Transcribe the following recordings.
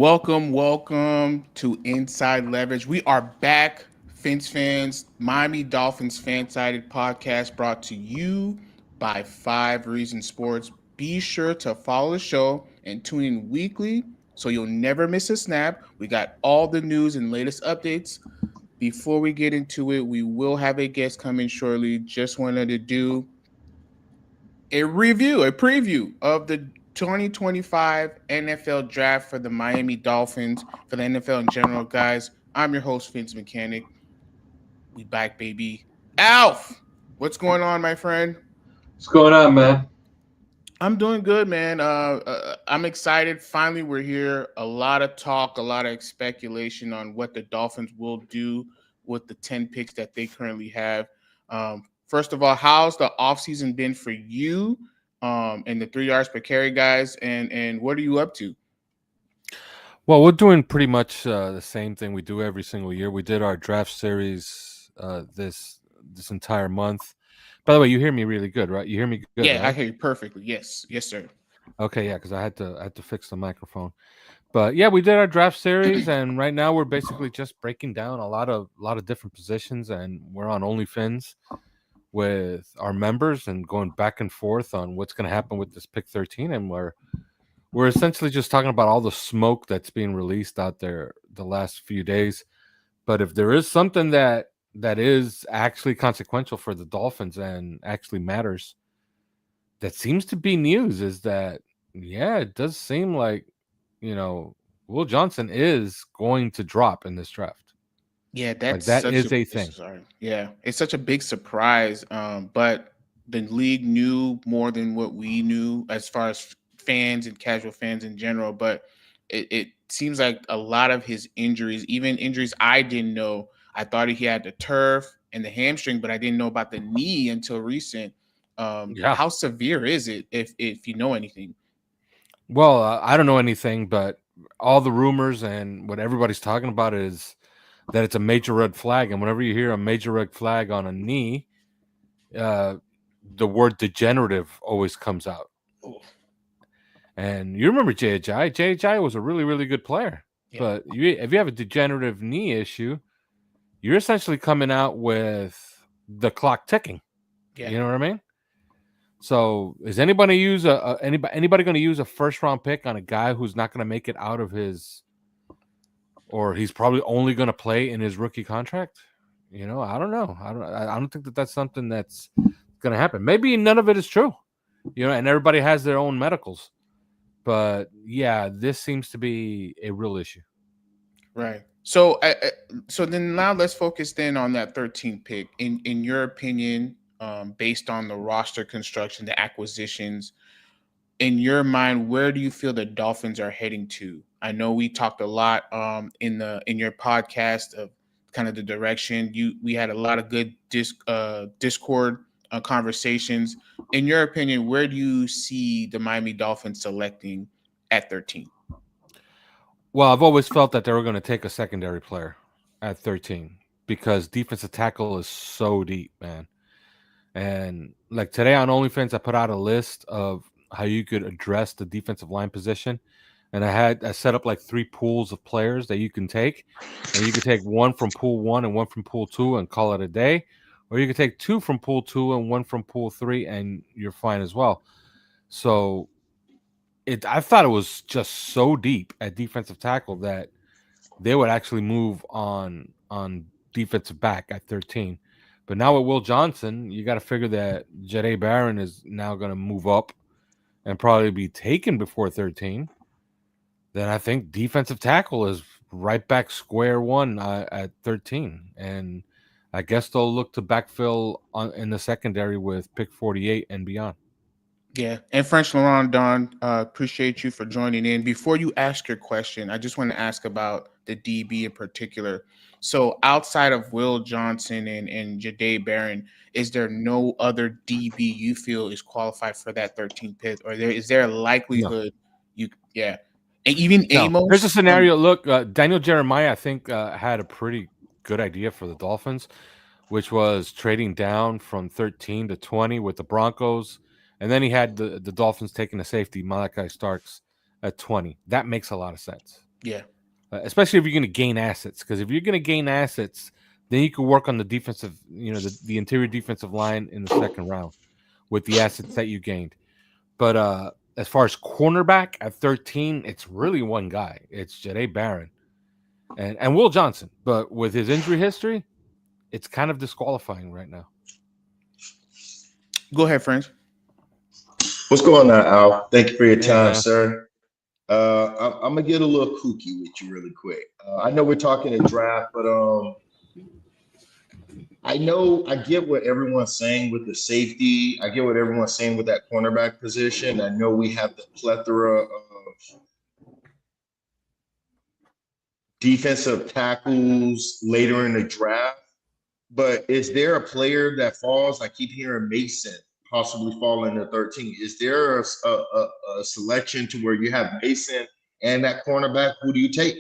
Welcome to Inside Leverage. We are back, Fins fans, Miami Dolphins fan-sided podcast brought to you by 5 Reasons Sports. Be sure to follow the show and tune in weekly so you'll never miss a snap. We got all the news and latest updates. Before we get into it, we will have a guest coming shortly. Just wanted to do a preview of the 2025 NFL draft for the Miami Dolphins, for the NFL in general, guys. I'm your host, Vince Mechanic. We back, baby. Alf, what's going on, my friend? What's going on, man? I'm doing good, man. I'm excited. Finally, we're here. A lot of talk, a lot of speculation on what the Dolphins will do with the 10 picks that they currently have. First of all, how's the offseason been for you and the 3 yards per carry guys? And what are you up to? Well, we're doing pretty much the same thing we do every single year. We did our draft series this entire month. By the way, you hear me really good, right? You hear me good, Yeah, right? I hear you perfectly. Yes, yes, sir. Okay, yeah, because I had to fix the microphone. But yeah, we did our draft series, and right now we're basically just breaking down a lot of different positions, and we're on OnlyFins with our members and going back and forth on what's going to happen with this pick 13, and we're essentially just talking about all the smoke that's being released out there the last few days. But if there is something that is actually consequential for the Dolphins and actually matters, that seems to be news is that yeah, it does seem like, you know, Will Johnson is going to drop in this draft. Yeah, Like that's that such a is a big thing. sorry. Yeah, it's such a big surprise. But the league knew more than what we knew as far as fans and casual fans in general. But it seems like a lot of his injuries, even injuries I didn't know. I thought he had the turf and the hamstring, but I didn't know about the knee until recent. Yeah. How severe is it if you know anything? Well, I don't know anything, but all the rumors and what everybody's talking about is that it's a major red flag. And whenever you hear a major red flag on a knee, uh, the word degenerative always comes out. Oh, And you remember JHI? JHI was a really, really good player. yeah, But if you have a degenerative knee issue, you're essentially coming out with the clock ticking. yeah. You know what I mean? So is anybody use anybody going to use a first round pick on a guy who's not going to make it out of his, or he's probably only going to play in his rookie contract? You know, I don't know. I don't think that that's something that's going to happen. Maybe none of it is true. You know, and everybody has their own medicals. But yeah, this seems to be a real issue. Right. So, so then now let's focus then on that 13th pick. In your opinion, based on the roster construction, the acquisitions, in your mind, where do you feel the Dolphins are heading to? I know we talked a lot in your podcast of kind of the direction we had a lot of good Discord conversations. In your opinion, where do you see the Miami Dolphins selecting at 13? Well, I've always felt that they were going to take a secondary player at 13 because defensive tackle is so deep, man. And like today on OnlyFans, I put out a list of how you could address the defensive line position. And I set up like 3 pools of players that you can take. And you could take one from pool one and one from pool two and call it a day. Or you could take two from pool two and one from pool three and you're fine as well. So I thought it was just so deep at defensive tackle that they would actually move on defensive back at 13. But now with Will Johnson, you got to figure that Jade Barron is now going to move up and probably be taken before 13. Then I think defensive tackle is right back square one at 13. And I guess they'll look to backfill in the secondary with pick 48 and beyond. Yeah, and French Laurent Don, appreciate you for joining in. Before you ask your question, I just want to ask about the DB in particular. So, outside of Will Johnson and Jade Barron, is there no other DB you feel is qualified for that 13th pick, or is there a No. likelihood you? Yeah, and even No. Here's a Amos. scenario. Look, Daniel Jeremiah, I think, had a pretty good idea for the Dolphins, which was trading down from 13 to 20 with the Broncos. And then he had the Dolphins taking the safety, Malachi Starks, at 20. That makes a lot of sense. Yeah. Especially if you're going to gain assets. Because if you're going to gain assets, then you can work on the defensive, the interior defensive line in the second round with the assets that you gained. But as far as cornerback at 13, it's really one guy. It's Jahdae Barron and Will Johnson. But with his injury history, it's kind of disqualifying right now. Go ahead, French. What's going on, Al? Thank you for your time, man. sir. I'm gonna get a little kooky with you really quick. I know we're talking a draft, but I get what everyone's saying with the safety. I get what everyone's saying with that cornerback position. I know we have the plethora of defensive tackles later in the draft, but is there a player that falls? I keep hearing Mason possibly fall in the 13. Is there a selection to where you have Mason and that cornerback? Who do you take?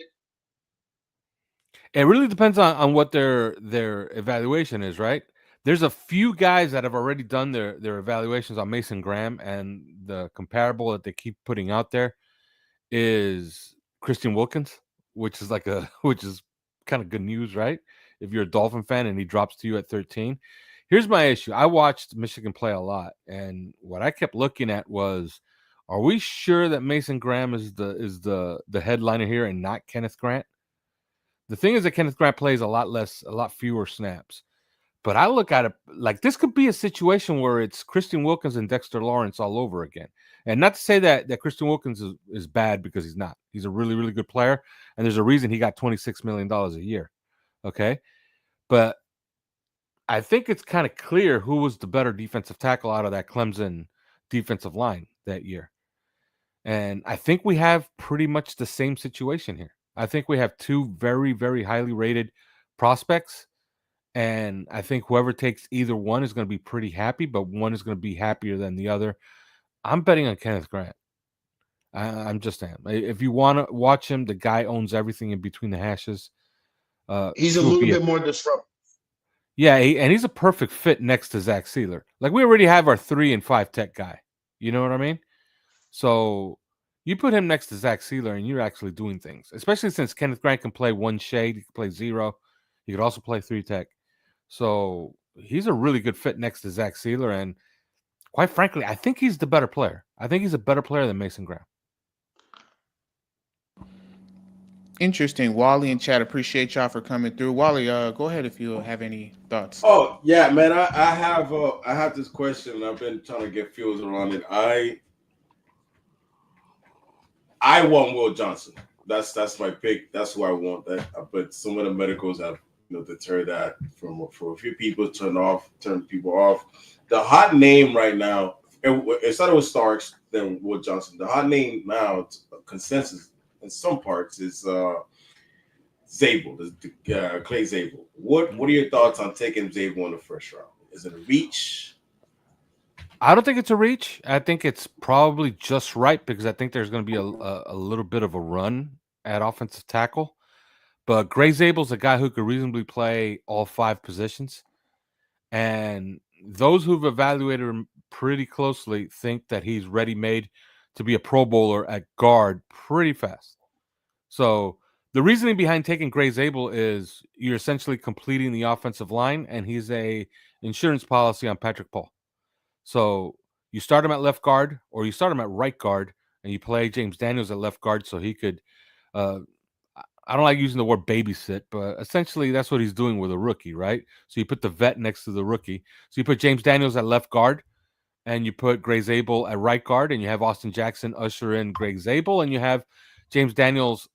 It really depends on what their evaluation is, right? There's a few guys that have already done their evaluations on Mason Graham, and the comparable that they keep putting out there is Christian Wilkins, which is kind of good news, right? If you're a Dolphin fan and he drops to you at 13. Here's my issue. I watched Michigan play a lot, and what I kept looking at was, are we sure that Mason Graham is the headliner here and not Kenneth Grant? The thing is that Kenneth Grant plays a lot fewer snaps. But I look at it like this could be a situation where it's Christian Wilkins and Dexter Lawrence all over again. And not to say that Christian Wilkins is bad, because he's not. He's a really, really good player. And there's a reason he got $26 million a year. Okay. But I think it's kind of clear who was the better defensive tackle out of that Clemson defensive line that year. And I think we have pretty much the same situation here. I think we have two very, very highly rated prospects. And I think whoever takes either one is going to be pretty happy, but one is going to be happier than the other. I'm betting on Kenneth Grant. I'm just saying. If you want to watch him, the guy owns everything in between the hashes. He's a little bit more disruptive. Yeah, and he's a perfect fit next to Zach Sealer. Like, we already have our 3 and 5 tech guy. You know what I mean? So you put him next to Zach Sealer, and you're actually doing things. Especially since Kenneth Grant can play one shade, he can play 0. He could also play 3 tech. So he's a really good fit next to Zach Sealer, and quite frankly, I think he's the better player. I think he's a better player than Mason Graham. Interesting. Wally and Chad, appreciate y'all for coming through. Wally, go ahead if you have any thoughts. Oh yeah, man. I have this question, and I've been trying to get feels around it. I want Will Johnson. That's my pick. That's who I want. But some of the medicals have deterred that for a few people. Turn people off. The hot name right now, it started with Starks, then Will Johnson. The hot name now, consensus in some parts, is Zabel, Clay Zabel. What are your thoughts on taking Zabel in the first round? Is it a reach? I don't think it's a reach. I think it's probably just right, because I think there's going to be a little bit of a run at offensive tackle. But Gray Zabel's a guy who could reasonably play all 5 positions. And those who've evaluated him pretty closely think that he's ready-made to be a Pro Bowler at guard pretty fast. So the reasoning behind taking Gray Zabel is you're essentially completing the offensive line, and he's a insurance policy on Patrick Paul. So you start him at left guard, or you start him at right guard, and you play James Daniels at left guard so he could I don't like using the word babysit, but essentially that's what he's doing with a rookie, right? So you put the vet next to the rookie. So you put James Daniels at left guard, and you put Gray Zabel at right guard, and you have Austin Jackson usher in Gray Zabel, and you have James Daniels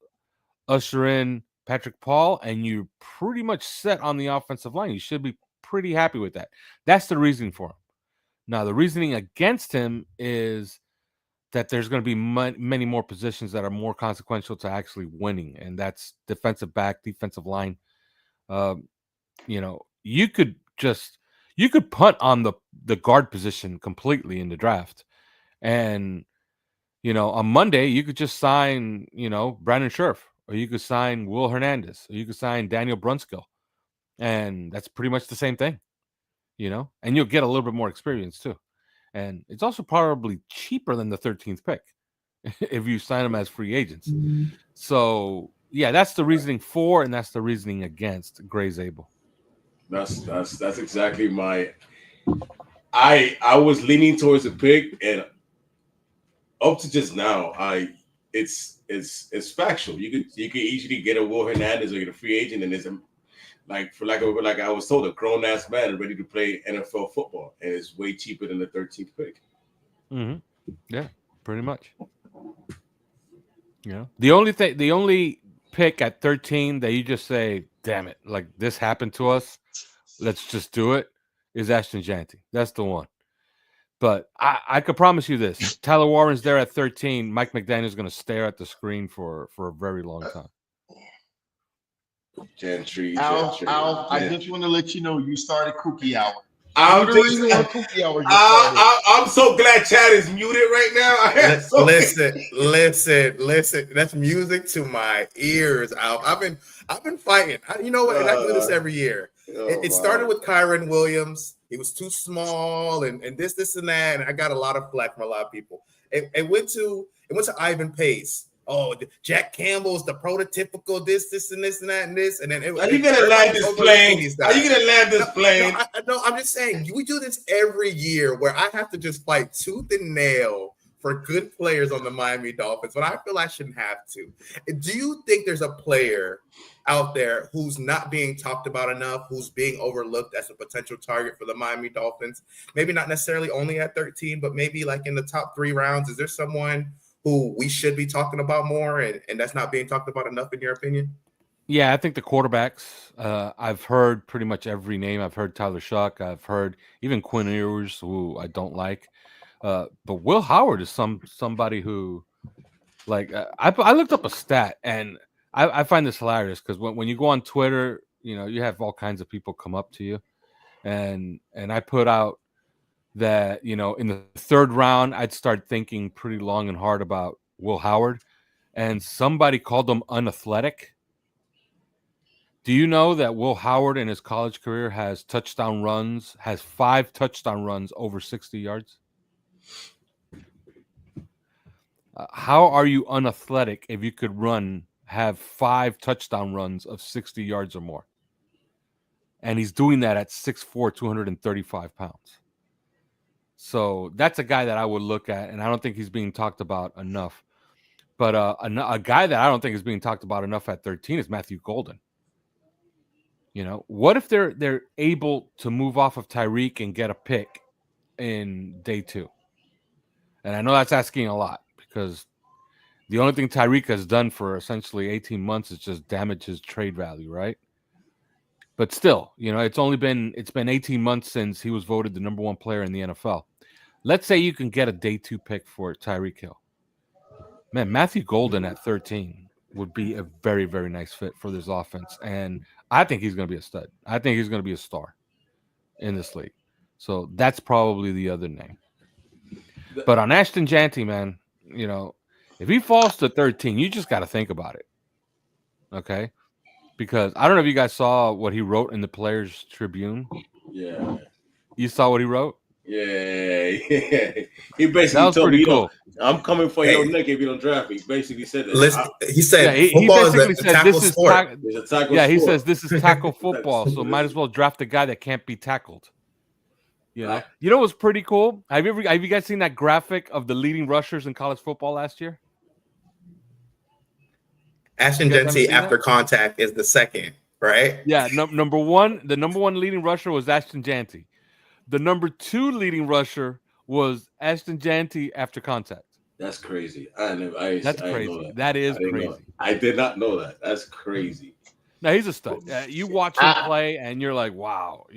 usher in Patrick Paul, and you're pretty much set on the offensive line. You should be pretty happy with that. That's the reasoning for him. Now, the reasoning against him is that there's going to be many more positions that are more consequential to actually winning, and that's defensive back, defensive line. You could punt on the guard position completely in the draft, and on Monday you could just sign Brandon Scherf, or you could sign Will Hernandez, or you could sign Daniel Brunskill, and that's pretty much the same thing, and you'll get a little bit more experience too. And it's also probably cheaper than the 13th pick. if you sign them as free agents. So yeah, that's the reasoning for, and that's the reasoning against Gray Zabel. That's exactly my. I was leaning towards the pick, and up to just now, it's factual. You could easily get a Will Hernandez or get a free agent, and it's like I was told, a grown ass man ready to play NFL football, and it's way cheaper than the 13th pick. Mm-hmm. Yeah, pretty much. The only pick at 13 that you just say, damn it, like this happened to us, let's just do it, is Ashton Janty. That's the one. But I could promise you this: Tyler Warren's there at 13. Mike McDaniel's going to stare at the screen for a very long time. Gentry. Al, I just want to let you know you started Cookie Hour. I'm so glad Chad is muted right now. Listen. That's music to my ears, Al. I've been fighting. You know what? And I do this every year. It started with Kyron Williams. He was too small, and this and that. And I got a lot of flack from a lot of people. It went to Ivan Pace. Oh, Jack Campbell's the prototypical this and this and that and this. And then are you gonna land this plane? Are you gonna land this plane? No, I'm just saying we do this every year where I have to just fight tooth and nail for good players on the Miami Dolphins, but I feel I shouldn't have to. Do you think there's a player out there who's not being talked about enough, who's being overlooked as a potential target for the Miami Dolphins? Maybe not necessarily only at 13, but maybe like in the top 3 rounds. Is there someone who we should be talking about more and that's not being talked about enough in your opinion? Yeah, I think the quarterbacks. I've heard pretty much every name. I've heard Tyler Shuck. I've heard even Quinn Ewers, who I don't like. But Will Howard is somebody who, like, I looked up a stat, and I find this hilarious because when you go on Twitter, you have all kinds of people come up to you, and I put out that in the 3rd round I'd start thinking pretty long and hard about Will Howard, and somebody called him unathletic. Do you know that Will Howard in his college career has 5 touchdown runs over 60 yards? How are you unathletic if you could have 5 touchdown runs of 60 yards or more? And he's doing that at 6'4", 235 pounds. So that's a guy that I would look at, and I don't think he's being talked about enough. But a guy that I don't think is being talked about enough at 13 is Matthew Golden. What if they're able to move off of Tyreek and get a pick in day 2? And I know that's asking a lot because the only thing Tyreek has done for essentially 18 months is just damage his trade value, right? But still, it's been 18 months since he was voted the number 1 player in the NFL. Let's say you can get a day 2 pick for Tyreek Hill. Man, Matthew Golden at 13 would be a very, very nice fit for this offense. And I think he's going to be a stud. I think he's going to be a star in this league. So that's probably the other name. But on Ashton Janty, man, if he falls to 13, you just got to think about it. Okay? Because I don't know if you guys saw what he wrote in the Players Tribune. Yeah. You saw what he wrote? Yeah. He basically that was told pretty me, cool. I'm coming for your neck if you don't draft me. He basically said that. Listen, he said he basically said this is sport. He says this is tackle football, so might as well draft a guy that can't be tackled. You know what's pretty cool? Have you guys seen that graphic of the leading rushers in college football last year? Ashton Janty after contact is the second, right? Yeah, number 1, the number 1 leading rusher was Ashton Janty. The number 2 leading rusher was Ashton Janty after contact. That's crazy. That's crazy. That is crazy. I did not know that. That's crazy. No, he's a stud. You watch him play, and you're like, wow,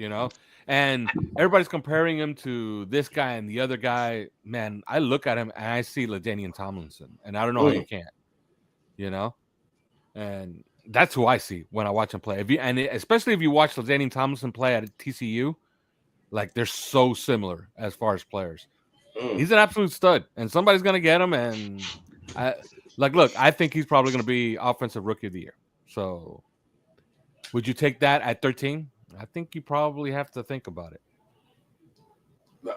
And everybody's comparing him to this guy and the other guy. Man, I look at him and I see LaDainian Tomlinson, and I don't know how you can't, And that's who I see when I watch him play. Especially if you watch LaDainian Tomlinson play at TCU, like they're so similar as far as players. He's an absolute stud, and somebody's gonna get him. And I think he's probably gonna be Offensive Rookie of the Year. So, would you take that at 13? I think you probably have to think about it.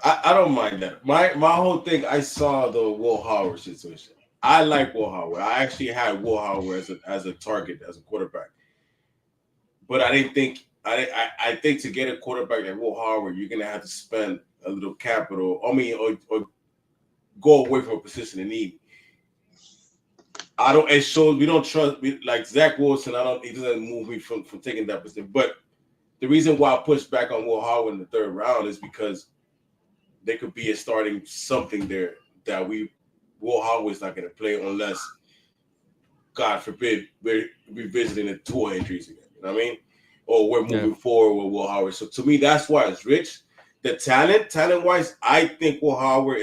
I don't mind that. My whole thing, I saw the Will Howard situation. I like Will Howard. I actually had Will Howard as a target, as a quarterback. But I didn't think I think to get a quarterback like Will Howard, you're gonna have to spend a little capital. I mean, or go away from a position in need. I don't. It shows we don't trust. Like Zach Wilson, I don't. He doesn't move me from taking that position. But the reason why I pushed back on Will Howard in the third round is because there could be a starting something there that Will Howard's not going to play unless, God forbid, we're revisiting the tour injuries again. You know what I mean? Or we're moving forward with Will Howard. So to me, that's why it's rich. The talent-wise, I think Will Howard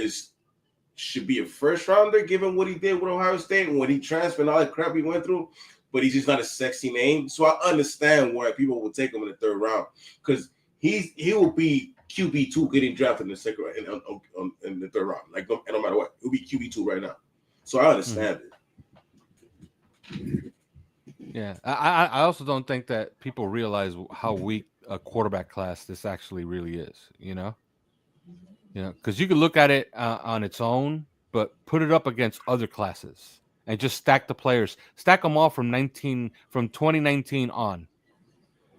should be a first rounder given what he did with Ohio State and when he transferred and all that crap he went through. But he's just not a sexy name. So I understand why people will take him in the third round because he will be QB2 getting drafted in the second round in the third round. Like no matter what, he'll be QB2 right now. So I understand it. Yeah, I also don't think that people realize how weak a quarterback class this actually really is. You know, because you can look at it on its own, but put it up against other classes and just stack the players, stack them all from 2019 on,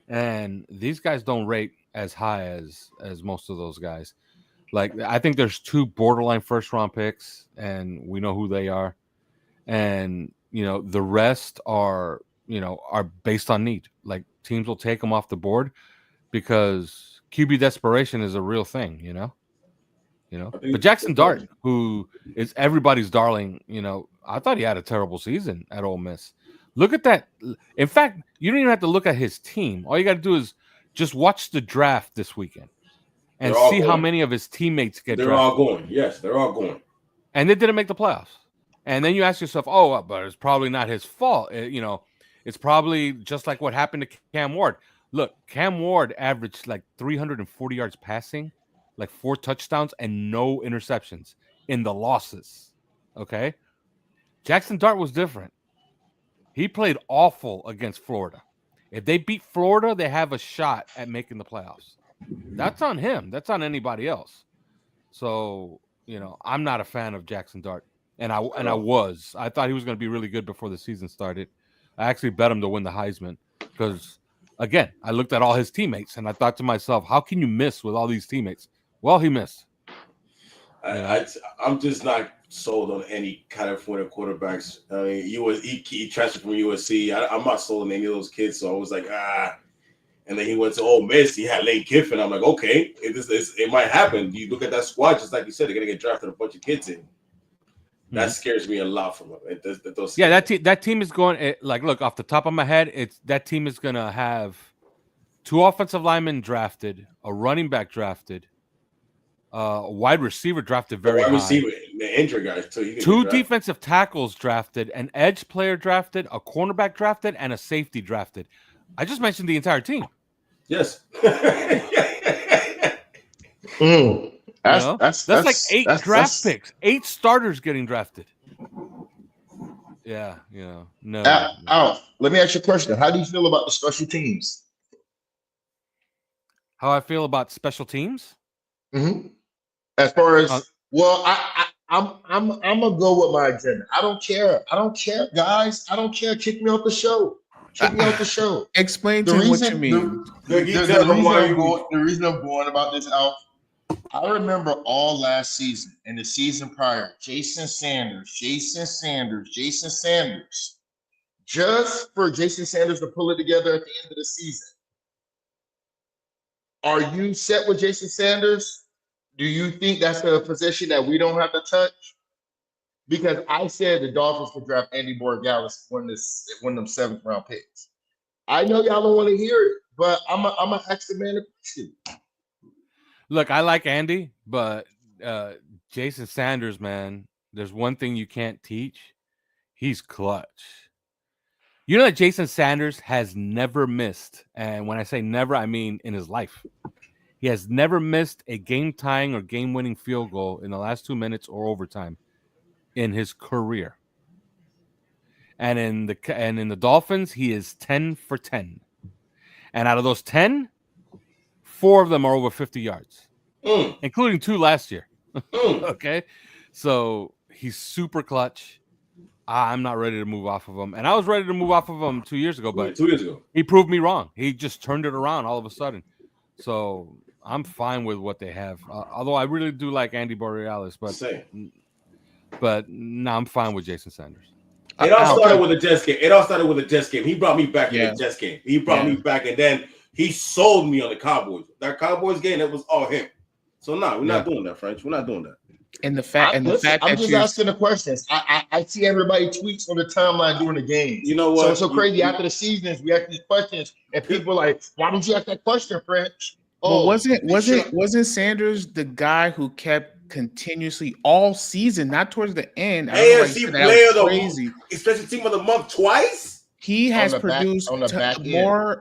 and these guys don't rate as high as most of those guys. Like I think there's 2 borderline first round picks, and we know who they are, and the rest are based on need. Like teams will take them off the board because QB desperation is a real thing, But Jackson Dart, who is everybody's darling, I thought he had a terrible season at Ole Miss. Look at that. In fact, you don't even have to look at his team. All you got to do is just watch the draft this weekend and see how many of his teammates get drafted. They're all going. Yes, they're all going. And they didn't make the playoffs. And then you ask yourself, but it's probably not his fault. It's probably just like what happened to Cam Ward. Look, Cam Ward averaged like 340 yards passing, like 4 touchdowns and no interceptions in the losses. Okay? Jackson Dart was different. He played awful against Florida. If they beat Florida, they have a shot at making the playoffs. That's on him. That's on anybody else. So, I'm not a fan of Jackson Dart. And I thought he was going to be really good before the season started. I actually bet him to win the Heisman because, again, I looked at all his teammates and I thought to myself, how can you miss with all these teammates? Well, he missed. I'm just not sold on any California quarterbacks. I mean, he transferred from USC. I'm not sold on any of those kids. So I was like, And then he went to Ole Miss. He had Lane Kiffin. I'm like, okay, it might happen. You look at that squad, just like you said, they're gonna get drafted a bunch of kids in. That scares me a lot from him. That team is going look, off the top of my head, that team is gonna have 2 offensive linemen drafted, a running back drafted, a wide receiver drafted very high. Receiver, the injury guys too. 2 defensive tackles drafted, an edge player drafted, a cornerback drafted, and a safety drafted. I just mentioned the entire team. Yes. That's like 8 draft picks, 8 starters getting drafted. Yeah, no. Alf, let me ask you a question. How do you feel about the special teams? How I feel about special teams? Mm-hmm. As far as I'm gonna go with my agenda. I don't care, guys. I don't care. Kick me off the show. Explain to me what you mean. The reason I'm going about this, Alf. I remember all last season and the season prior, Jason Sanders. Just for Jason Sanders to pull it together at the end of the season. Are you set with Jason Sanders? Do you think that's a position that we don't have to touch? Because I said the Dolphins could draft Andy Borregales one of them 7th round picks. I know y'all don't want to hear it, but I'm a ask the man a question. Look, I like Andy, but Jason Sanders, man, there's one thing you can't teach. He's clutch. You know that Jason Sanders has never missed, and when I say never, I mean in his life. He has never missed a game-tying or game-winning field goal in the last 2 minutes or overtime in his career. And in the Dolphins, he is 10 for 10. And out of those 10, 4 of them are over 50 yards, including 2 last year. Okay? So he's super clutch. I'm not ready to move off of him. And I was ready to move off of him 2 years ago, but 2 years ago. he proved me wrong. He just turned it around all of a sudden. So I'm fine with what they have. Although I really do like Andy Borealis, Same. but no, I'm fine with Jason Sanders. It all started with a Jets game. He brought me back in the Jets game. He brought me back, and then he sold me on the Cowboys. That Cowboys game, it was all him. So no, we're not doing that, French. We're not doing that. And the fact I'm just asking the questions. I see everybody tweets on the timeline during the games. You know what? So it's so crazy. After the seasons, we ask these questions, and people are like, "Why don't you ask that question, French?" Well, wasn't Sanders the guy who kept continuously all season, not towards the end? AFC player of the especially team of the month twice. He has produced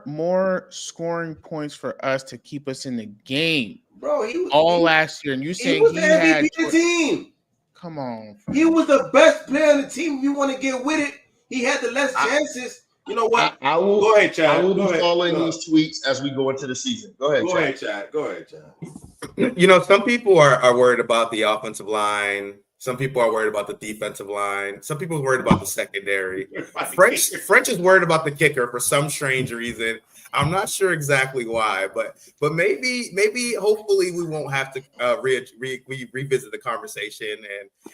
more scoring points for us to keep us in the game. Bro, he last year, and you saying he was the MVP of the team. Come on, he was the best player on the team. If you want to get with it, he had the less chances. You know what? I will go ahead, Chad. I will be following these tweets as we go into the season. Go ahead, Chad. Go ahead, Chad. You know, some people are worried about the offensive line. Some people are worried about the defensive line. Some people are worried about the secondary. French is worried about the kicker for some strange reason. I'm not sure exactly why, but maybe hopefully we won't have to revisit the conversation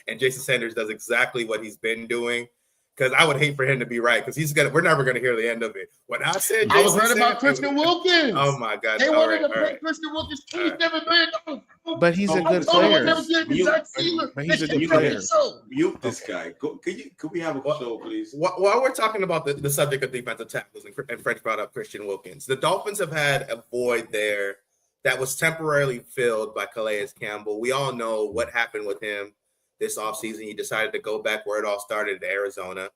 and Jason Sanders does exactly what he's been doing. Because I would hate for him to be right, because we're never gonna hear the end of it. When I said I was right about Christian Wilkins. Oh my God! They wanted to pay Christian Wilkins $27 million. But he's a good player. But he's a good player. Mute this guy. Could we have a show, please? While we're talking about the subject of defensive tackles, and French brought up Christian Wilkins, the Dolphins have had a void there that was temporarily filled by Calais Campbell. We all know what happened with him this offseason. He decided to go back where it all started, to Arizona.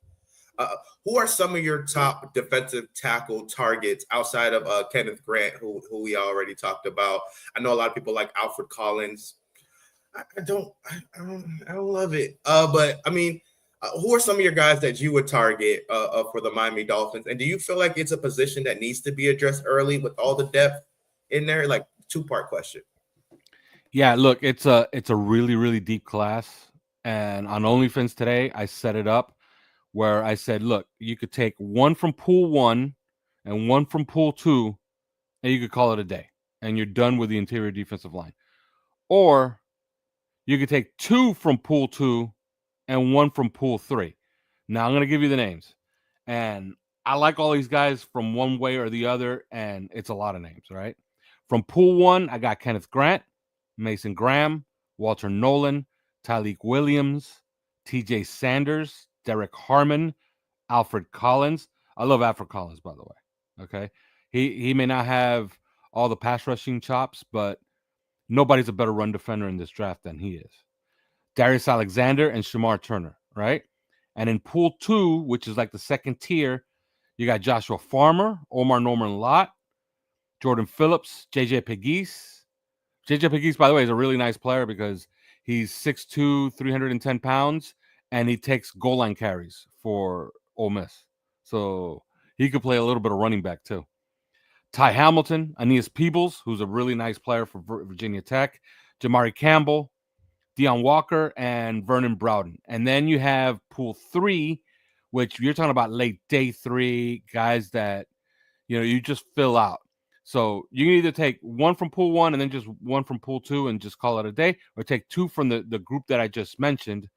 Who are some of your top defensive tackle targets outside of Kenneth Grant, who we already talked about? I know a lot of people like Alfred Collins. I don't love it. But I mean, who are some of your guys that you would target for the Miami Dolphins? And do you feel like it's a position that needs to be addressed early with all the depth in there? Like, two-part question. Yeah, look, it's a really, really deep class. And on OnlyFans today, I set it up where I said, look, you could take one from pool 1 and one from pool 2, and you could call it a day. And you're done with the interior defensive line. Or you could take 2 from pool 2 and 1 from pool 3. Now, I'm going to give you the names. And I like all these guys from one way or the other, and it's a lot of names, right? From pool 1, I got Kenneth Grant, Mason Graham, Walter Nolan, Tyleik Williams, TJ Sanders, Derek Harmon, Alfred Collins. I love Alfred Collins, by the way. Okay. He may not have all the pass rushing chops, but nobody's a better run defender in this draft than he is. Darius Alexander and Shamar Turner, right? And in pool 2, which is like the second tier, you got Joshua Farmer, Omar Norman Lott, Jordan Phillips, JJ Pegues. JJ Pegues, by the way, is a really nice player because he's 6'2", 310 pounds, and he takes goal line carries for Ole Miss. So he could play a little bit of running back too. Ty Hamilton, Aeneas Peebles, who's a really nice player for Virginia Tech, Jamari Campbell, Deion Walker, and Vernon Broughton. And then you have pool 3, which you're talking about late day 3, guys that, you just fill out. So you can either take one from pool 1 and then just one from pool 2 and just call it a day, or take 2 from the group that I just mentioned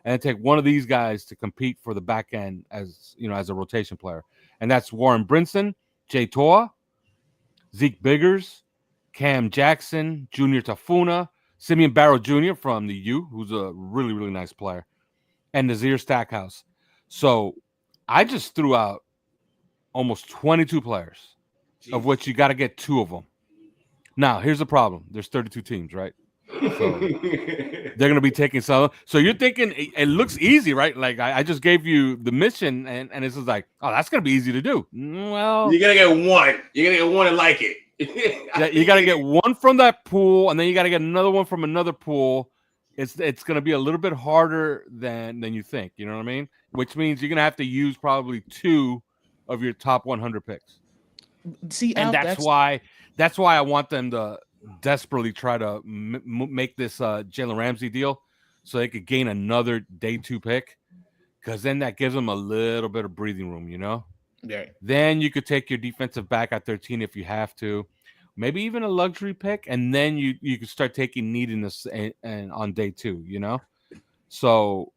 and take one of these guys to compete for the back end as a rotation player. And that's Warren Brinson, Jay Toa, Zeke Biggers, Cam Jackson, Junior Tafuna, Simeon Barrow Jr. from the U, who's a really, really nice player, and Nazir Stackhouse. So I just threw out almost 22 players. Jeez. Of which you got to get 2 of them. Now, here's the problem. There's 32 teams, right? So they're going to be taking some. So you're thinking it looks easy, right? Like I just gave you the mission, and it's just like, oh, that's going to be easy to do. Well, you're going to get 1. You're going to get 1 and like it. Yeah, you got to get 1 from that pool, and then you got to get another one from another pool. It's going to be a little bit harder than you think. You know what I mean? Which means you're going to have to use probably 2 of your top 100 picks. See, and that's why I want them to desperately try to make this Jalen Ramsey deal so they could gain another day 2 pick, because then that gives them a little bit of breathing room, you know? Yeah. Then you could take your defensive back at 13 if you have to, maybe even a luxury pick, and then you could start taking neediness and on day 2, you know? So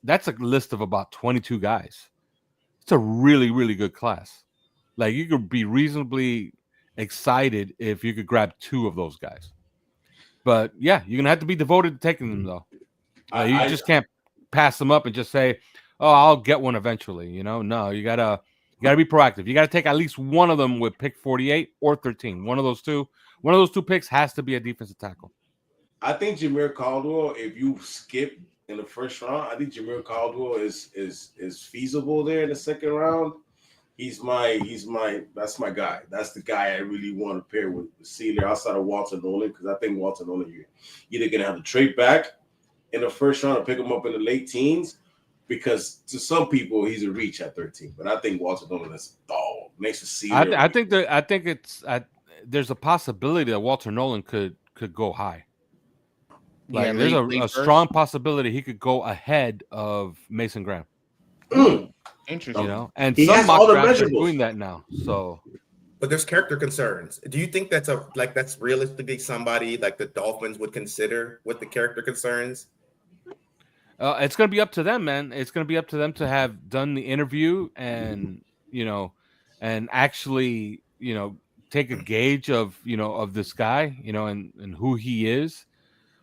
that's a list of about 22 guys. It's a really, really good class. Like, you could be reasonably excited if you could grab 2 of those guys. But yeah, you're gonna have to be devoted to taking them though. You just can't pass them up and just say, "Oh, I'll get one eventually." You know, no, you gotta be proactive. You gotta take at least one of them with pick 48 or 13. One of those two picks has to be a defensive tackle. I think Jameer Caldwell, if you skip in the first round, I think Jameer Caldwell is feasible there in the second round. That's my guy. That's the guy I really want to pair with Sealer outside of Walter Nolan, because I think Walter Nolan, you're either gonna have to trade back in the first round or pick him up in the late teens, because to some people he's a reach at 13. But I think Walter Nolan is a dog next to Sealer. I think there's a possibility that Walter Nolan could go high. Like, there's a strong possibility he could go ahead of Mason Graham. Interesting. You know, and he some mock drafts are measurables doing that now. So, but there's character concerns. Do you think that's realistically somebody like the Dolphins would consider with the character concerns? It's going to be up to them, man. It's going to be up to them to have done the interview and, you know, and actually, you know, take a gauge of, you know, of this guy, you know, and who he is.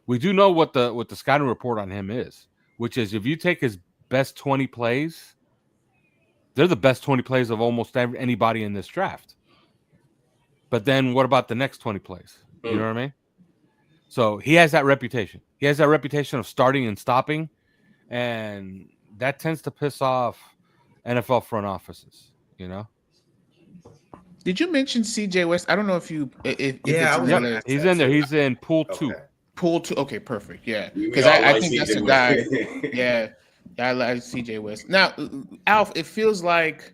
We do know what the scouting report on him is, which is if you take his best 20 plays, they're the best 20 plays of almost anybody in this draft. But then what about the next 20 plays? You know what I mean? So he has that reputation. He has that reputation of starting and stopping, and that tends to piss off NFL front offices, you know? Did you mention CJ West? I don't know if you if Yeah, it's I in was the He's in there. He's in pool 2. Okay. pool 2. Okay, perfect. Yeah. We Because all I like think that's CJ a guy. West. Yeah. I like CJ West. Now, Alf, it feels like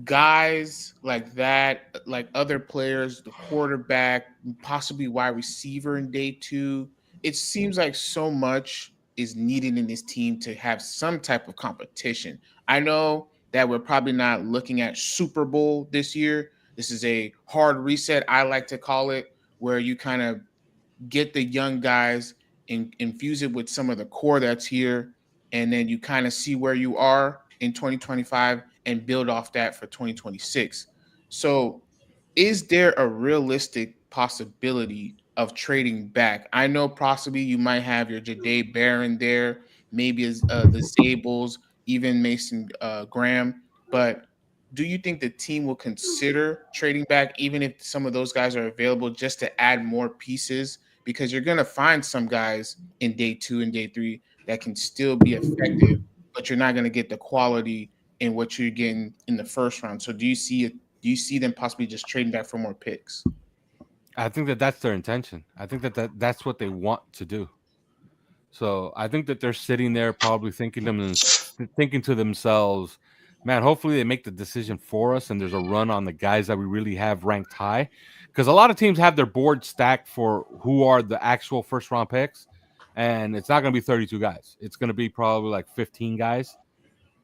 guys like that, like other players, the quarterback, possibly wide receiver in day 2, it seems like so much is needed in this team to have some type of competition. I know that we're probably not looking at Super Bowl this year. This is a hard reset, I like to call it, where you kind of get the young guys and infuse it with some of the core that's here, and then you kind of see where you are in 2025 and build off that for 2026. So is there a realistic possibility of trading back? I know possibly you might have your Jade Barron there, maybe as the Zables, even Mason Graham, but do you think the team will consider trading back even if some of those guys are available just to add more pieces? Because you're going to find some guys in day 2 and day 3 that can still be effective, but you're not going to get the quality in what you're getting in the first round. So do you see them possibly just trading back for more picks? I think that's their intention. I think that's what they want to do. So I think that they're sitting there probably thinking to themselves, man, hopefully they make the decision for us and there's a run on the guys that we really have ranked high. Because a lot of teams have their board stacked for who are the actual first round picks, and it's not going to be 32 guys. It's going to be probably like 15 guys.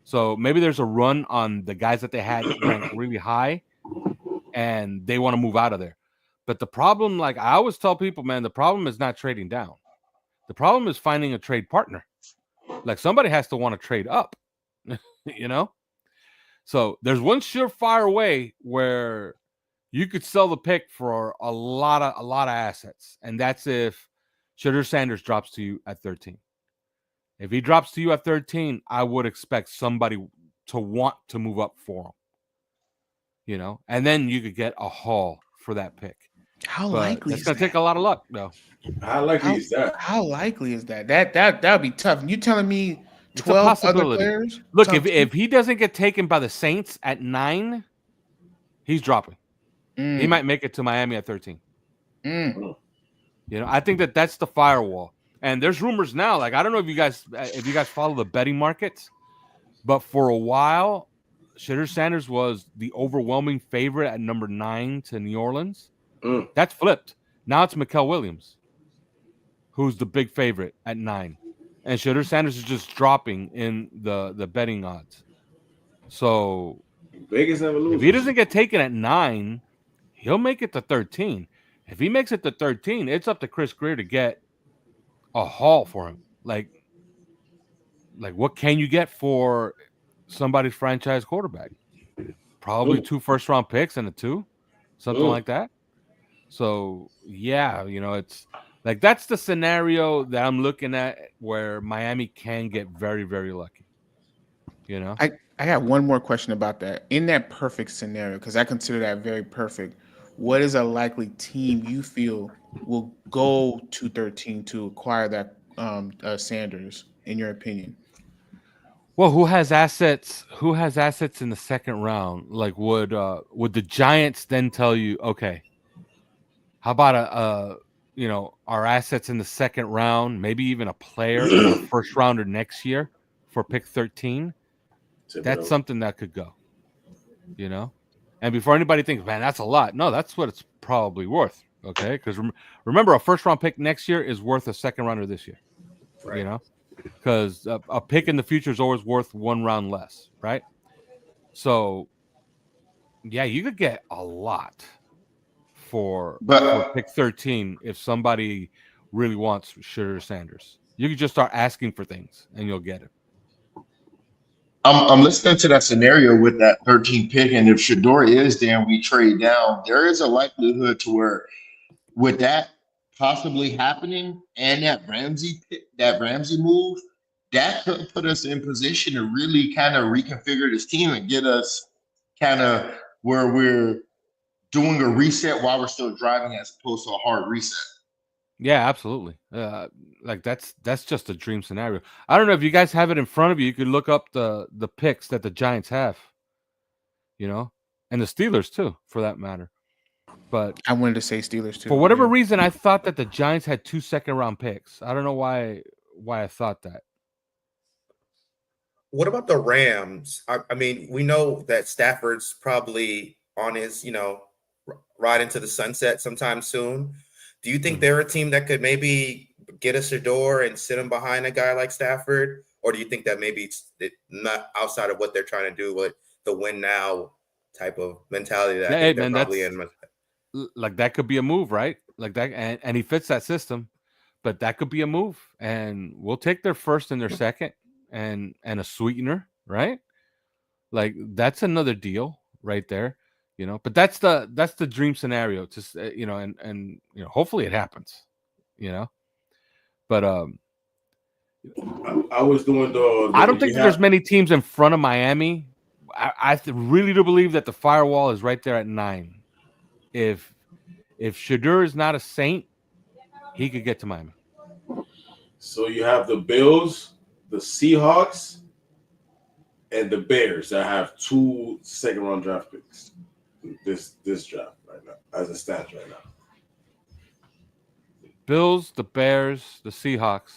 So maybe there's a run on the guys that they had ranked really high, and they want to move out of there. But the problem, like I always tell people, man, the problem is not trading down. The problem is finding a trade partner. Like somebody has to want to trade up, you know? So there's one surefire way where you could sell the pick for a lot of assets, and that's if Shedeur Sanders drops to you at 13. If he drops to you at 13, I would expect somebody to want to move up for him, you know, and then you could get a haul for that pick. How likely it's is going to that? take a lot of luck, though. How likely is that? How likely is that? That would be tough. You telling me 12 other players? Look, if he doesn't get taken by the Saints at 9, he's dropping. He might make it to Miami at 13. You know, I think that's the firewall. And there's rumors now. Like, I don't know if you guys follow the betting markets, but for a while, Shedeur Sanders was the overwhelming favorite at number 9 to New Orleans. That's flipped. Now it's Mikael Williams, who's the big favorite at 9. and Shedeur Sanders is just dropping in the betting odds. So Vegas never if loses. he doesn't get taken at 9, he'll make it to 13. If he makes it to 13, it's up to Chris Greer to get a haul for him. Like what can you get for somebody's franchise quarterback? Probably Ooh. 2 first-round picks and a 2, something Ooh. like that. So yeah, it's like that's the scenario that I'm looking at where Miami can get very, very lucky. I got one more question about that. In that perfect scenario, because I consider that very perfect, what is a likely team you feel will go to 13 to acquire that Sanders, in your opinion? Well, who has assets? Who has assets in the second round? Like, would the Giants then tell you, okay, how about our assets in the second round, maybe even a player and a first rounder next year for pick 13? That's something that could go. And before anybody thinks, man, that's a lot. No, that's what it's probably worth. Okay, because remember, a first round pick next year is worth a second rounder this year. Right. Because a pick in the future is always worth 1 round less, right? So, yeah, you could get a lot for pick 13 if somebody really wants Shedeur Sanders. You could just start asking for things and you'll get it. I'm listening to that scenario with that 13th pick, and if Shedeur is there and we trade down, there is a likelihood to where, with that possibly happening and that Ramsey move, that could put us in position to really kind of reconfigure this team and get us kind of where we're doing a reset while we're still driving, as opposed to a hard reset. Yeah, absolutely. Like that's just a dream scenario. I don't know if you guys have it in front of you. You could look up the picks that the Giants have, and the Steelers too, for that matter. But I wanted to say Steelers too. For whatever reason, I thought that the Giants had 2 second-round picks. I don't know why I thought that. What about the Rams? I mean, we know that Stafford's probably on his, ride into the sunset sometime soon. Do you think they're a team that could maybe get us a door and sit them behind a guy like Stafford? Or do you think that maybe it's not outside of what they're trying to do with the win now type of mentality that I think they're probably in? Like that could be a move, right? Like that, and he fits that system, but that could be a move. And we'll take their first and their second and a sweetener, right? Like that's another deal right there. But that's the dream scenario, just and hopefully it happens, but I was doing the I don't think there's many teams in front of Miami. I really do believe that the firewall is right there at 9. If Shedeur is not a Saint, he could get to Miami. So you have the Bills, the Seahawks, and the Bears that have 2 second-round draft picks. This draft right now, as it stands right now. Bills, the Bears, the Seahawks.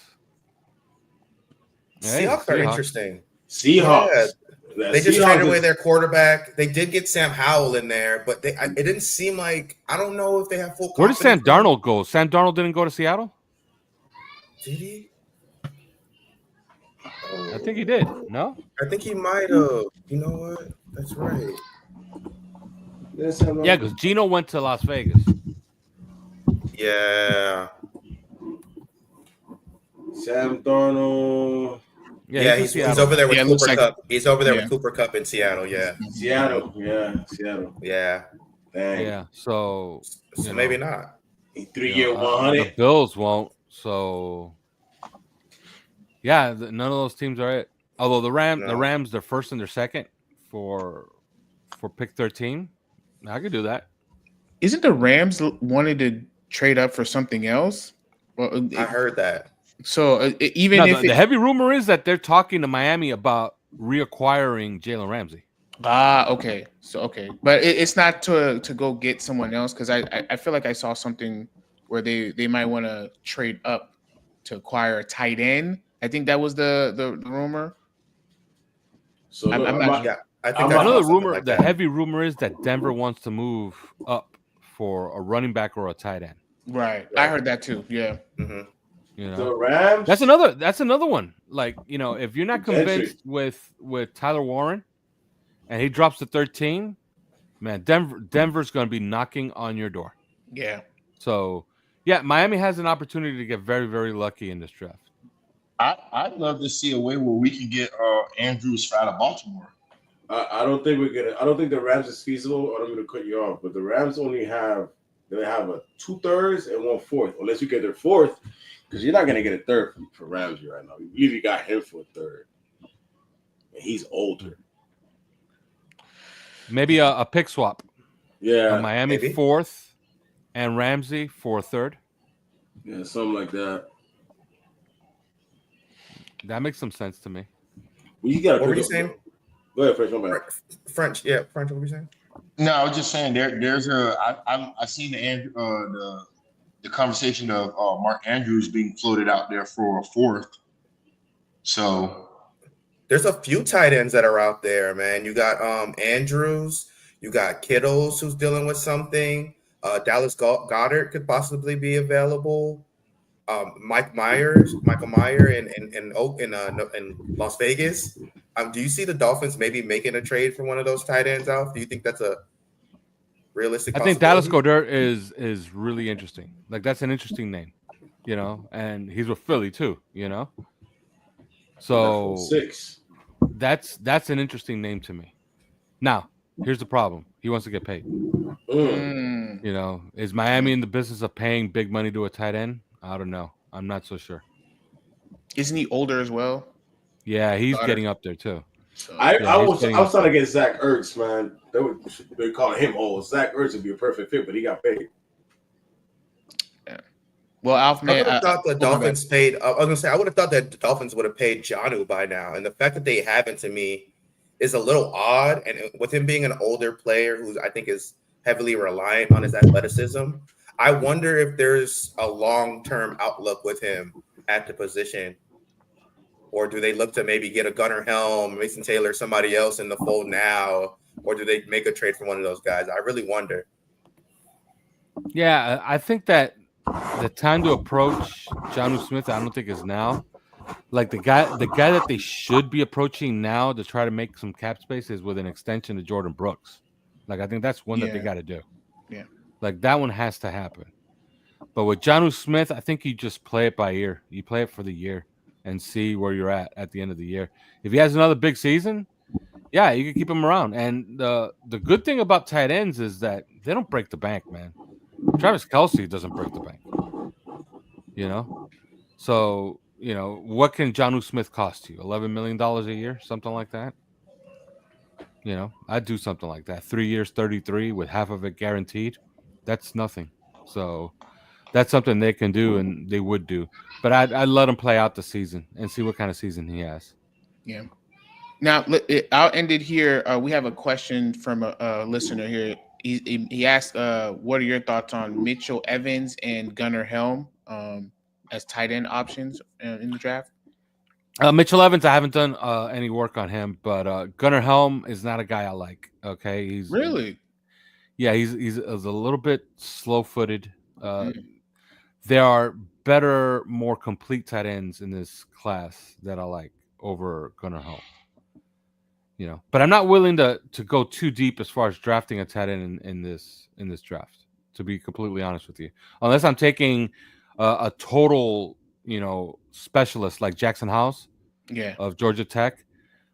Seahawks are interesting. Seahawks. Yeah. They just traded away their quarterback. They did get Sam Howell in there, but it didn't seem like, I don't know if they have full confidence. Where did Sam Darnold go? Sam Darnold didn't go to Seattle? Did he? I think he did. No? I think he might have. You know what? That's right. Yeah, because Gino went to Las Vegas. Yeah. Sam Darnold. Yeah, he's over there with Cooper Kupp. He's over there with Cooper Kupp in Seattle. Yeah. Seattle. Yeah. Dang. Yeah. So maybe not. 3-year 100. The Bills won't. So yeah, none of those teams are it. Although the Rams, they're first and they're second for pick 13. I could do that. Isn't the Rams wanted to trade up for something else? Well, I heard that. So if the heavy rumor is that they're talking to Miami about reacquiring Jalen Ramsey. Okay. So but it's not to go get someone else, because I feel like I saw something where they might want to trade up to acquire a tight end. I think that was the rumor. So I think another rumor. Like the heavy rumor is that Denver wants to move up for a running back or a tight end. Right. I heard that too. Yeah. Mm-hmm. You know, The Rams. that's another one. Like, you know, if you're not convinced with Tyler Warren, and he drops to 13, man, Denver's going to be knocking on your door. Yeah. So, yeah, Miami has an opportunity to get very, very lucky in this draft. I'd love to see a way where we can get Andrews out of Baltimore. I don't think we're gonna. I don't think the Rams is feasible. I'm gonna cut you off, but the Rams only have a 2/3 and 1/4, unless you get their fourth, because you're not gonna get a third for Ramsey right now. You usually got him for a third, and he's older. Maybe a pick swap. Yeah, Miami maybe. 4th and Ramsey for a 3rd. yeah, something like that. That makes some sense to me. Well, you got. What were you saying? Go ahead, French. My bad. French, yeah, French. What were you saying? No, I was just saying there's I seen the conversation of Mark Andrews being floated out there for a 4th. So There's a few tight ends that are out there, man. You got Andrews, you got Kittles who's dealing with something. Dallas Goddard could possibly be available. Michael Meyer in Las Vegas. Do you see the Dolphins maybe making a trade for one of those tight ends out? Do you think that's a realistic I think possibility? Dallas Goddard is really interesting. Like, that's an interesting name, you know, and he's with Philly too, you know. So 6. that's an interesting name to me. Now, here's the problem. He wants to get paid. Mm. You know, is Miami in the business of paying big money to a tight end? I don't know. I'm not so sure. Isn't he older as well? Yeah, he's Goddard. getting up there too. So, I was getting trying to get Zach Ertz, man. They calling him old. Zach Ertz would be a perfect fit, but he got paid. well, Alf, I man, would have thought the my bad. Dolphins paid. I was gonna say I would have thought that the Dolphins would have paid Jonnu by now, and the fact that they haven't, to me, is a little odd. And with him being an older player who I think is heavily reliant on his athleticism, I wonder if there's a long-term outlook with him at the position, or do they look to maybe get a Gunnar Helm, Mason Taylor, somebody else in the fold now, or do they make a trade for one of those guys? I really wonder. Yeah, I think that the time to approach Jonnu Smith, I don't think is now. Like, the guy that they should be approaching now to try to make some cap space is with an extension to Jordan Brooks. Like, I think that's one that they Yeah. got to do. Yeah. Like, that one has to happen. But with Jonnu Smith, I think you just play it by ear. You play it for the year and see where you're at the end of the year. If he has another big season, yeah, you can keep him around. And the good thing about tight ends is that they don't break the bank, man. Travis Kelce doesn't break the bank. You know? So, you know, what can Jonnu Smith cost you? $11 million a year? Something like that? You know, I'd do something like that. 3 years, 33 with half of it guaranteed. That's nothing. So that's something they can do and they would do. But I'd let him play out the season and see what kind of season he has. Yeah. Now, I'll end it here. We have a question from a listener here. He asked, what are your thoughts on Mitchell Evans and Gunnar Helm as tight end options in the draft? Mitchell Evans, I haven't done any work on him, but Gunnar Helm is not a guy I like. Okay, he's Really? Yeah, he's a little bit slow-footed. There are better, more complete tight ends in this class that I like over Gunnar Helm. You know, but I'm not willing to go too deep as far as drafting a tight end in this draft. To be completely honest with you, unless I'm taking a total, you know, specialist like Jackson House, Yeah. of Georgia Tech,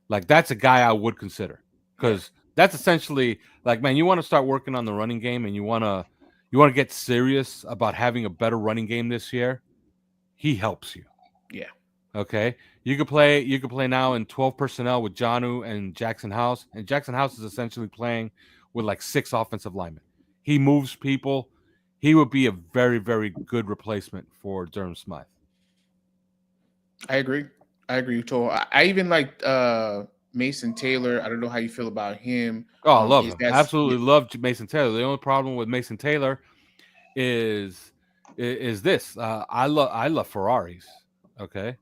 like, that's a guy I would consider, because that's essentially like, man, you want to start working on the running game and you want to get serious about having a better running game this year. He helps you. Yeah. Okay. You could play now in 12 personnel with Jonnu and Jackson House, and Jackson House is essentially playing with like 6 offensive linemen. He moves people. He would be a very, very good replacement for Durham Smythe. I agree. Totally. I even like Mason Taylor. I don't know how you feel about him. Oh, I love him. Absolutely love Mason Taylor. The only problem with Mason Taylor is this. I love Ferraris. Okay.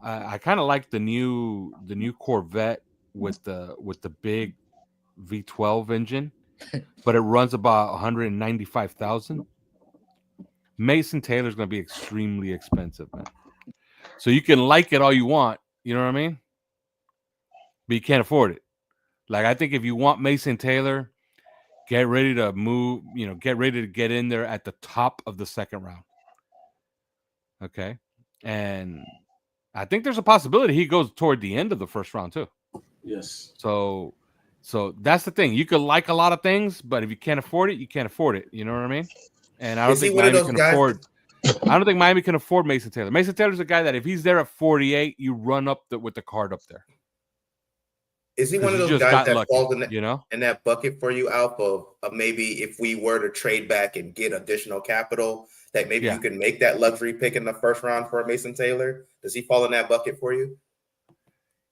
I kind of like the new Corvette with the big V12 engine, but it runs about 195,000. Mason Taylor's going to be extremely expensive, man. So you can like it all you want, you know what I mean? But you can't afford it. Like, I think if you want Mason Taylor, get ready to move, get ready to get in there at the top of the second round. Okay. And I think there's a possibility he goes toward the end of the first round too. Yes. So that's the thing. You could like a lot of things, but if you can't afford it, you can't afford it. You know what I mean? And I don't think Miami can afford. I don't think Miami can afford Mason Taylor. Mason Taylor's a guy that if he's there at 48, you run up with the card up there. Is he one of those guys that falls in in that bucket for you, Alf, of maybe if we were to trade back and get additional capital, that maybe you can make that luxury pick in the first round for Mason Taylor? Does he fall in that bucket for you?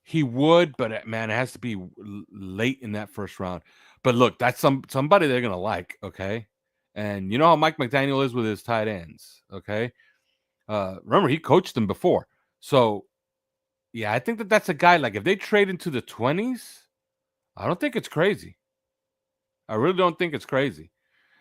He would, but man, it has to be late in that first round. But look, that's somebody they're gonna like, okay? And you know how Mike McDaniel is with his tight ends, okay? Remember, he coached them before, so. Yeah, I think that's a guy, like, if they trade into the 20s, I don't think it's crazy. I really don't think it's crazy.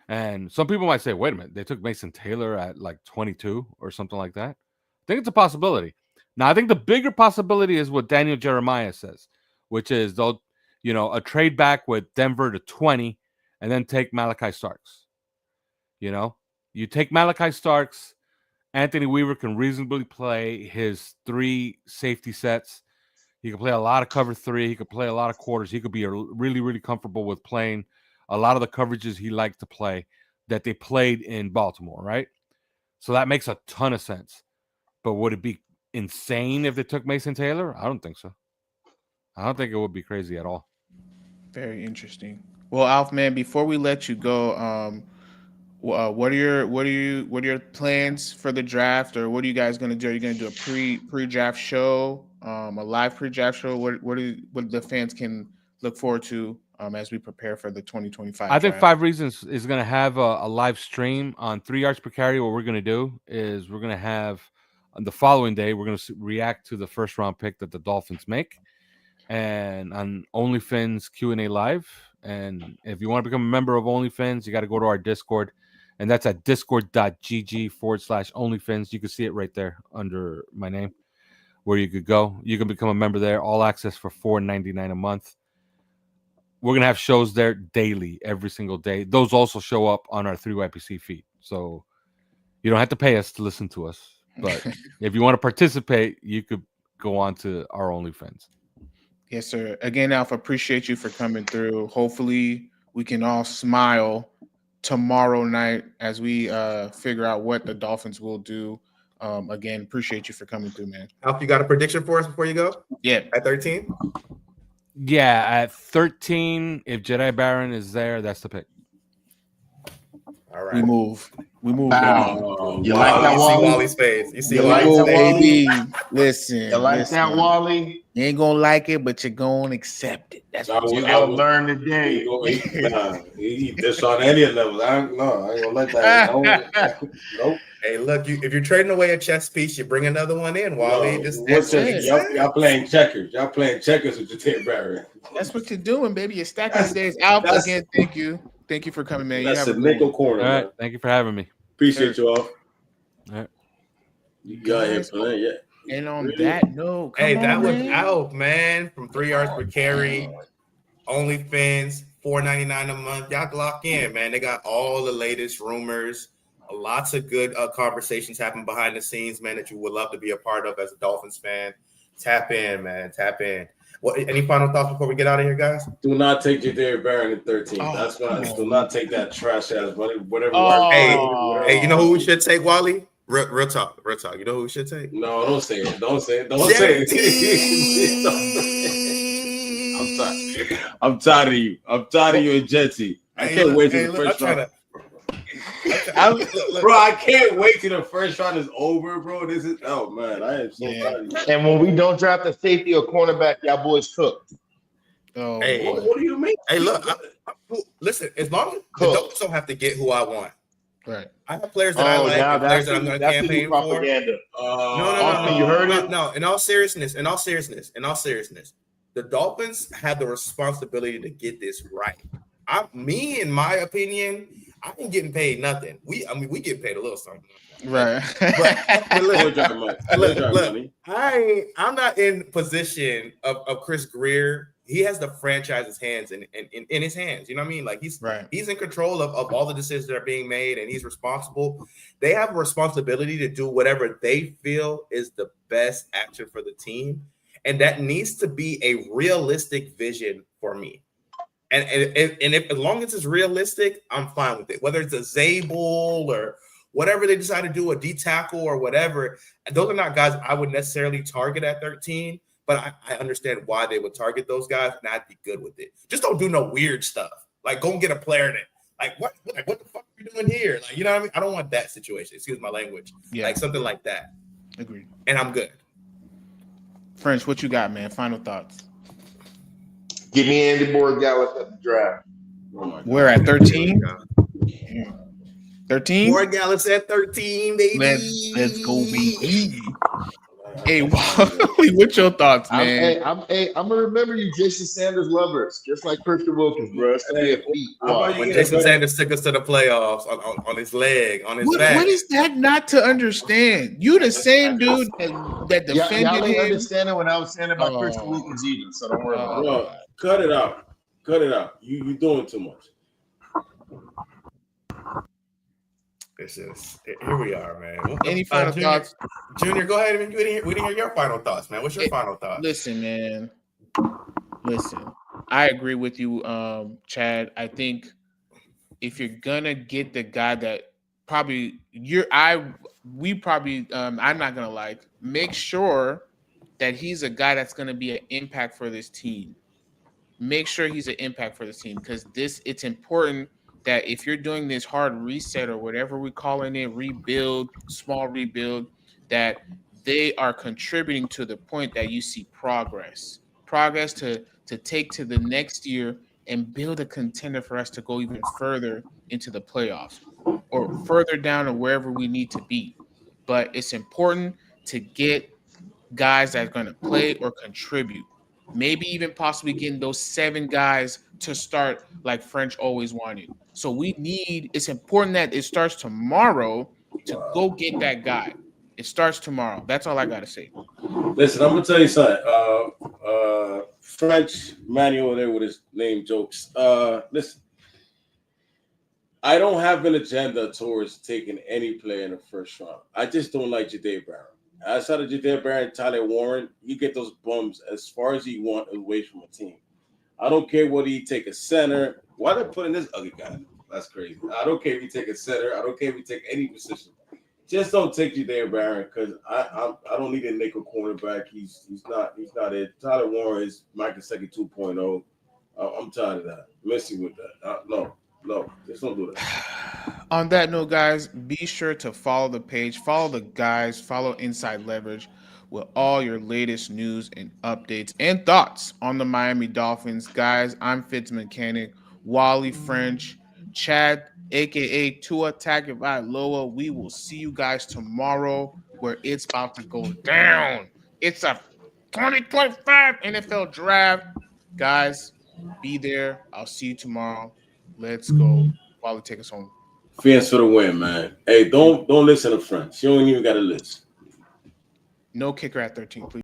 And some people might say, wait a minute, they took Mason Taylor at like 22 or something like that. I think it's a possibility. Now, I think the bigger possibility is what Daniel Jeremiah says, which is they'll, a trade back with Denver to 20 and then take Malachi Starks. You take Malachi Starks. Anthony Weaver can reasonably play his 3 safety sets. He can play a lot of cover 3. He could play a lot of quarters. He could be really, really comfortable with playing a lot of the coverages he liked to play that they played in Baltimore, right? So that makes a ton of sense. But would it be insane if they took Mason Taylor? I don't think so. I don't think it would be crazy at all. Very interesting. Well, Alf, man, before we let you go, what are your plans for the draft, or what are you guys going to do? Are you going to do a pre-draft show, a live pre-draft show? What the fans can look forward to as we prepare for the 2025 I think draft? 5 Reasons is going to have a live stream on 3 yards per carry. What we're going to do is we're going to have on the following day, we're going to react to the first round pick that the Dolphins make, and on OnlyFins Q&A live. And if you want to become a member of OnlyFins, you got to go to our Discord. And that's at discord.gg/OnlyFins. You can see it right there under my name where you could go. You can become a member there. All access for $4.99 a month. We're going to have shows there daily, every single day. Those also show up on our 3YPC feed. So you don't have to pay us to listen to us. But if you want to participate, you could go on to our OnlyFans. Yes, sir. Again, Alf, appreciate you for coming through. Hopefully we can all smile tomorrow night as we figure out what the Dolphins will do. Again, appreciate you for coming through, man. Alf, you got a prediction for us before you go? Yeah. At 13? Yeah, at 13, if Jedi Baron is there, that's the pick. All right. We move. Wow. You like that, You see Wally? Wally's face. You see You Wally's like that, face. Wally? Baby, listen. You like that, Wally? You ain't gonna like it, but you're gonna accept it. That's what You're gonna learn today. He dish on any level. I ain't gonna let that. Nope. Hey, look, if you're trading away a chess piece, you bring another one in, Wally. Y'all playing checkers. Y'all playing checkers with your tape barrier. That's what you're doing, baby. You're stacking the days. Alf, again, thank you. Thank you for coming, man. That's a nickel corner. All right. Man. Thank you for having me. Appreciate you all. All right. You got here playing, yeah. And on that note, that was Alf, man, from 3 yards per carry, OnlyFans, $4.99 a month. Y'all lock in, man. They got all the latest rumors. Lots of good conversations happen behind the scenes, man, that you would love to be a part of as a Dolphins fan. Tap in, man. Tap in. Well, any final thoughts before we get out of here, guys? Do not take Jadair Barron at 13. Oh, That's why. Do not take that trash ass whatever. Hey, you know who we should take, Wally? Real talk. You know who we should take? No, don't say it. Don't say it. I'm tired of you. I'm tired of you and Jetty. I can't wait till the first round. Bro, I can't wait till the first round is over, bro. I am so tired of you. And when we don't draft a safety or cornerback, y'all boys cooked. Oh, hey, what do you mean? Hey, look, listen, as long as the Dolphins don't have to get who I want. right. I have players that I like, and players that I'm going to campaign for. Propaganda. No. You heard it? No, in all seriousness, the Dolphins have the responsibility to get this right. In my opinion, I ain't getting paid nothing. We get paid a little something. Right. But look, look, money. I'm not in position of Chris Greer. He has the franchise's hands in his hands. You know what I mean? Like he's in control of all the decisions that are being made, and he's responsible. They have a responsibility to do whatever they feel is the best action for the team, and that needs to be a realistic vision for me. And if as long as it's realistic, I'm fine with it. Whether it's a Zabel or whatever they decide to do, a D tackle or whatever, those are not guys I would necessarily target at 13. But I understand why they would target those guys, and I'd be good with it. Just don't do no weird stuff. Like go and get a player that, like what the fuck are you doing here? Like you know what I mean? I don't want that situation. Excuse my language. Yeah. Like something like that. Agreed. And I'm good. French, what you got, man? Final thoughts. Give me Andy Borregales at the draft. We're at 13. 13. Borregales at 13, baby. Let's go, baby. Hey, Wally, what's your thoughts, man? I'm gonna remember you, Jason Sanders lovers, just like Christian Wilkins, bro. It's gonna be a feat. When Jason Sanders took us to the playoffs on his leg, on his back. What is that not to understand? You the same dude that defended y'all him. ain't understanding when I was saying about Christian Wilkins either, so don't worry about Bro, cut it out. Cut it out. You doing too much. This is here we are, man. Any final thoughts? Junior, go ahead. We didn't hear your final thoughts, man. What's your final thoughts? Listen, man. Listen, I agree with you, Chad. I think if you're gonna get the guy that I'm not gonna like, make sure that he's a guy that's gonna be an impact for this team. Make sure he's an impact for this team because it's important that if you're doing this hard reset or whatever we're calling it, rebuild, small rebuild, that they are contributing to the point that you see progress to take to the next year and build a contender for us to go even further into the playoffs or further down to wherever we need to be. But it's important to get guys that are going to play or contribute. Maybe even possibly getting those 7 guys to start like French always wanted. So it's important that it starts tomorrow to go get that guy. It starts tomorrow. That's all I got to say. Listen, I'm going to tell you something. French Manuel there with his name jokes. Listen, I don't have an agenda towards taking any player in the first round. I just don't like Jahdae Barron. Outside of Jahdae Barron, Tyler Warren, you get those bums as far as you want away from a team. I don't care whether you take a center. Why they putting this other guy? That's crazy. I don't care if you take a center. I don't care if you take any position. Just don't take Jahdae Barron because I don't need a nickel cornerback. He's not it. Tyler Warren is Mike Gesicki 2.0. I'm tired of that. Messing with that. No, just don't do that. On that note, guys, be sure to follow the page, follow the guys, follow Inside Leverage with all your latest news and updates and thoughts on the Miami Dolphins. Guys, I'm Fitz Mechanic, Wally French, Chad, a.k.a. Tua Tagovailoa. We will see you guys tomorrow where it's about to go down. It's a 2025 NFL draft. Guys, be there. I'll see you tomorrow. Let's go. Wally, take us home. Fans for the win, man. Hey, don't listen to French. You don't even got to listen. No kicker at 13, please.